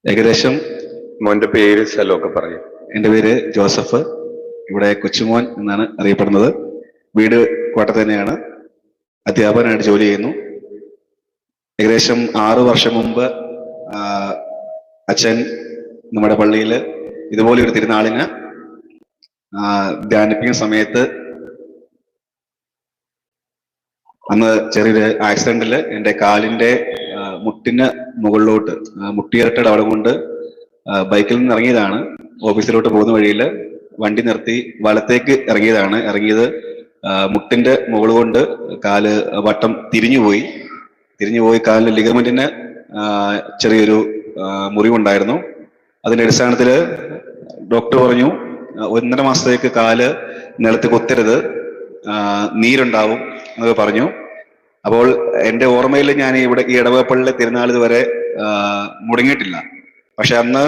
ഏകദേശം മോന്റെ പേര് സ്ഥലമൊക്കെ പറയും. എൻ്റെ പേര് ജോസഫ്. ഇവിടെ കൊച്ചുമോൻ എന്നാണ് അറിയപ്പെടുന്നത്. വീട് കോട്ടയത്ത് തന്നെയാണ്. അധ്യാപകനായിട്ട് ജോലി ചെയ്യുന്നു. ഏകദേശം 6 വർഷം മുമ്പ് അച്ഛൻ നമ്മുടെ പള്ളിയിൽ ഇതുപോലെ ഒരു തിരുനാളിന് ധ്യാനിപ്പിക്കുന്ന സമയത്ത് അന്ന് ചെറിയൊരു ആക്സിഡന്റിൽ എൻ്റെ കാലിന്റെ മുട്ടിന് മുകളിലോട്ട് മുട്ടിയിരട്ടയുടെ അവിടെ കൊണ്ട് ബൈക്കിൽ നിന്ന് ഇറങ്ങിയതാണ്. ഓഫീസിലോട്ട് പോകുന്ന വഴിയിൽ വണ്ടി നിർത്തി വലത്തേക്ക് ഇറങ്ങിയത് മുട്ടിന്റെ മുകൾ കൊണ്ട് കാല് വട്ടം തിരിഞ്ഞുപോയി. കാലിന്റെ ലിഗമെന്റിന് ചെറിയൊരു മുറിവുണ്ടായിരുന്നു. അതിന്റെ അടിസ്ഥാനത്തിൽ ഡോക്ടർ പറഞ്ഞു 1.5 മാസത്തേക്ക് കാല് നിലത്ത് കുത്തരുത്, നീരുണ്ടാവും എന്നൊക്കെ പറഞ്ഞു. അപ്പോൾ എൻ്റെ ഓർമ്മയിൽ ഞാൻ ഈ ഇടവപ്പള്ളിയിലെ തിരുനാൾ ഇതുവരെ മുടങ്ങിയിട്ടില്ല. പക്ഷെ അന്ന്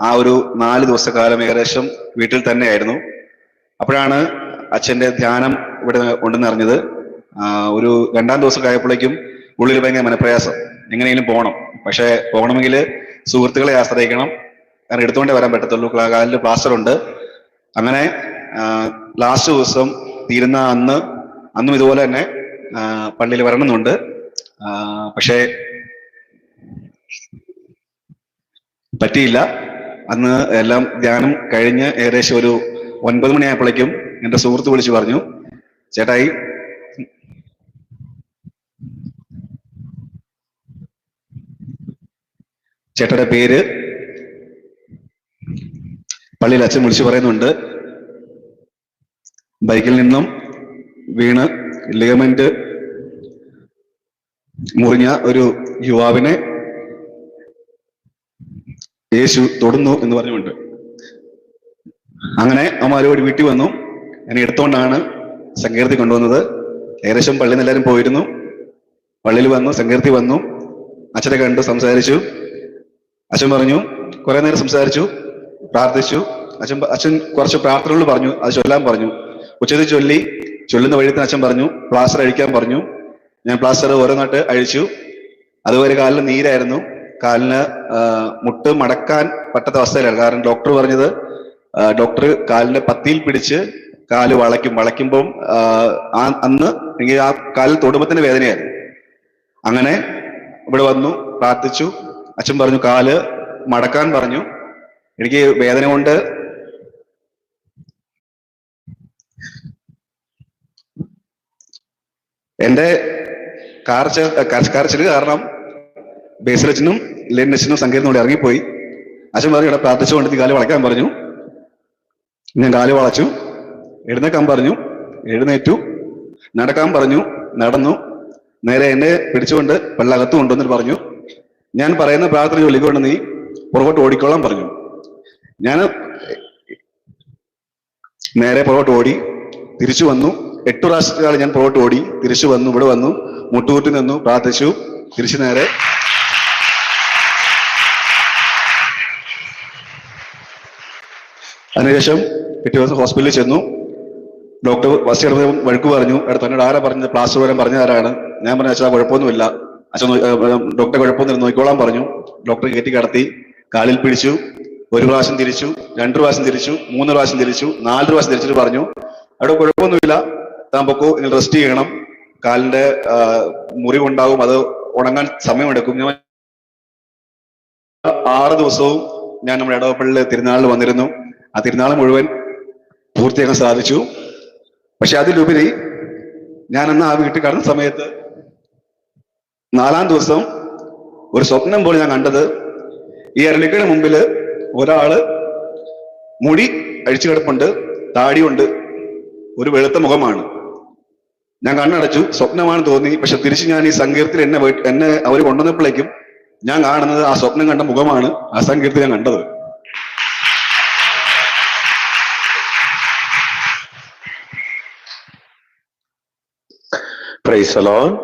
ആ ഒരു 4 ദിവസക്കാലം ഏകദേശം വീട്ടിൽ തന്നെയായിരുന്നു. അപ്പോഴാണ് അച്ഛൻ്റെ ധ്യാനം ഇവിടെ ഉണ്ടെന്ന് അറിഞ്ഞത്. ഒരു 2-ാം ദിവസം ആയപ്പോഴേക്കും ഉള്ളിൽ ഭയങ്കര മനപ്രയാസം, എങ്ങനെയെങ്കിലും പോകണം. പക്ഷെ പോകണമെങ്കിൽ സുഹൃത്തുക്കളെ ആശ്രയിക്കണം, കാരണം എടുത്തുകൊണ്ടേ വരാൻ പറ്റത്തുള്ളൂ. കാലിൽ പ്ലാസ്റ്റർ ഉണ്ട്. അങ്ങനെ ലാസ്റ്റ് ദിവസം തീരുന്ന അന്നും ഇതുപോലെ തന്നെ പള്ളിയിൽ വരണമെന്നുണ്ട്. പക്ഷേ പറ്റിയില്ല. അന്ന് എല്ലാം ധ്യാനം കഴിഞ്ഞ് ഏകദേശം ഒരു 9 മണിയായപ്പോഴേക്കും എൻ്റെ സുഹൃത്ത് വിളിച്ചു പറഞ്ഞു, ചേട്ടായി ചേട്ടയുടെ പേര് പള്ളിയിൽ അച്ഛൻ വിളിച്ചു പറയുന്നുണ്ട്, ബൈക്കിൽ നിന്നും വീണ് ലിഗമെന്റ് മുറിഞ്ഞ ഒരു യുവാവിനെ യേശു തൊടുന്നു എന്ന് പറഞ്ഞുകൊണ്ട്. അങ്ങനെ അമ്മാരോട് വീട്ടിൽ വന്നു. എന്നെ എടുത്തുകൊണ്ടാണ് സങ്കീർത്തി കൊണ്ടുവന്നത്. ഏകദേശം പള്ളിയിൽ നിന്ന് എല്ലാവരും പോയിരുന്നു. പള്ളിയിൽ വന്നു, സങ്കീർത്തി വന്നു. അച്ഛനെ കണ്ടു, സംസാരിച്ചു. അച്ഛൻ പറഞ്ഞു, കുറെ നേരം സംസാരിച്ചു, പ്രാർത്ഥിച്ചു. അച്ഛൻ കുറച്ച് പ്രാർത്ഥനകൾ പറഞ്ഞു, അത് ചൊല്ലാൻ പറഞ്ഞു. ഉച്ചത്തിൽ ചൊല്ലുന്ന വഴി തന്നെ അച്ഛൻ പറഞ്ഞു പ്ലാസ്റ്റർ അഴിക്കാൻ പറഞ്ഞു. ഞാൻ പ്ലാസ്റ്റർ ഓരോന്നായിട്ട് അഴിച്ചു. അതുവരെ കാലിന് നീരായിരുന്നു. കാലിന് മുട്ട് മടക്കാൻ പറ്റാത്ത അവസ്ഥയിലായിരുന്നു. കാരണം ഡോക്ടർ പറഞ്ഞത്, ഡോക്ടർ കാലിന്റെ പത്തിയിൽ പിടിച്ച് കാല് വളയ്ക്കുമ്പം അന്ന് എനിക്ക് ആ കാലിൽ തൊടുമ്പത്തിന് വേദനയായിരുന്നു. അങ്ങനെ ഇവിടെ വന്നു, പ്രാർത്ഥിച്ചു. അച്ഛൻ പറഞ്ഞു കാല് മടക്കാൻ പറഞ്ഞു. എനിക്ക് വേദന കൊണ്ട് എൻ്റെ കരച്ചില് കാരണം ബേസിലച്ഛനും ലെന്നച്ഛനും സങ്കീർത്തോടെ ഇറങ്ങിപ്പോയി. അച്ഛൻ പറഞ്ഞു ഇവിടെ പ്രാർത്ഥിച്ചുകൊണ്ട് കാല് വളയ്ക്കാൻ പറഞ്ഞു. ഞാൻ കാല് വളച്ചു. എഴുന്നേക്കാൻ പറഞ്ഞു, എഴുന്നേറ്റു. നടക്കാൻ പറഞ്ഞു, നടന്നു. നേരെ എന്നെ പിടിച്ചുകൊണ്ട് പള്ളകത്ത് കൊണ്ടുവന്നിട്ട് പറഞ്ഞു, ഞാൻ പറയുന്ന പ്രാർത്ഥന ചൊല്ലിക്കൊണ്ട് നീ പുറകോട്ട് ഓടിക്കോളാൻ പറഞ്ഞു. ഞാൻ നേരെ പുറകോട്ട് ഓടി, തിരിച്ചു വന്നു. 8 പ്രാവശ്യത്തിലാണ് ഞാൻ പുറകോട്ട് ഓടി, തിരിച്ചു വന്നു. ഇവിടെ വന്നു, മുട്ടുകൂട്ടി നിന്നു, പ്രാർത്ഥിച്ചു. തിരിച്ചു നേരെ അതിനുശേഷം പിറ്റേ ദിവസം ഹോസ്പിറ്റലിൽ ചെന്നു. ഡോക്ടർ ഫസ്റ്റ് ഇടം വഴക്ക് പറഞ്ഞു, തന്നോട് ആരാ പറഞ്ഞത്, പ്ലാസ്റ്റർ വരാൻ പറഞ്ഞ ആരാണ്? ഞാൻ പറഞ്ഞു അച്ഛാ കുഴപ്പമൊന്നുമില്ല, അച്ഛൻ ഡോക്ടറെ കുഴപ്പമൊന്നുമില്ല, നോക്കിക്കോളാൻ പറഞ്ഞു. ഡോക്ടർ കയറ്റി കടത്തി, കാലിൽ പിടിച്ചു. 1 പ്രാവശ്യം തിരിച്ചു, 2 പ്രാവശ്യം തിരിച്ചു, 3 പ്രാവശ്യം തിരിച്ചു, 4 പ്രാവശ്യം തിരിച്ചിട്ട് പറഞ്ഞു അവിടെ കുഴപ്പമൊന്നുമില്ല, താൻ പൊക്കോ, നിങ്ങൾ റെസ്റ്റ് ചെയ്യണം, കാലിന്റെ മുറിവുണ്ടാവും, അത് ഉണങ്ങാൻ സമയമെടുക്കും. ഞാൻ 6 ദിവസവും ഞാൻ നമ്മുടെ ഇടവപ്പള്ളിയിലെ തിരുനാളിൽ വന്നിരുന്നു. ആ തിരുനാൾ മുഴുവൻ പൂർത്തിയാക്കാൻ സാധിച്ചു. പക്ഷെ അതിലുപരി ഞാൻ അന്ന് ആ വീട്ടിൽ കടന്ന സമയത്ത് 4-ാം ദിവസം ഒരു സ്വപ്നം പോലെ ഞാൻ കണ്ടത്, ഈ അരളിക്കയുടെ മുമ്പില് ഒരാള് മുടി അഴിച്ചു കിടപ്പുണ്ട്, താടിയുണ്ട്, ഒരു വെളുത്ത മുഖമാണ്. ഞാൻ കണ്ണടച്ചു, സ്വപ്നമാണ് തോന്നി. പക്ഷെ തിരിച്ച് ഞാൻ ഈ സങ്കീർത്തിൽ എന്നെ അവർ കൊണ്ടുവന്നപ്പോഴേക്കും ഞാൻ കാണുന്നത് ആ സ്വപ്നം കണ്ട മുഖമാണ്, ആ സങ്കീർത്തിൽ ഞാൻ കണ്ടത്. Praise the Lord.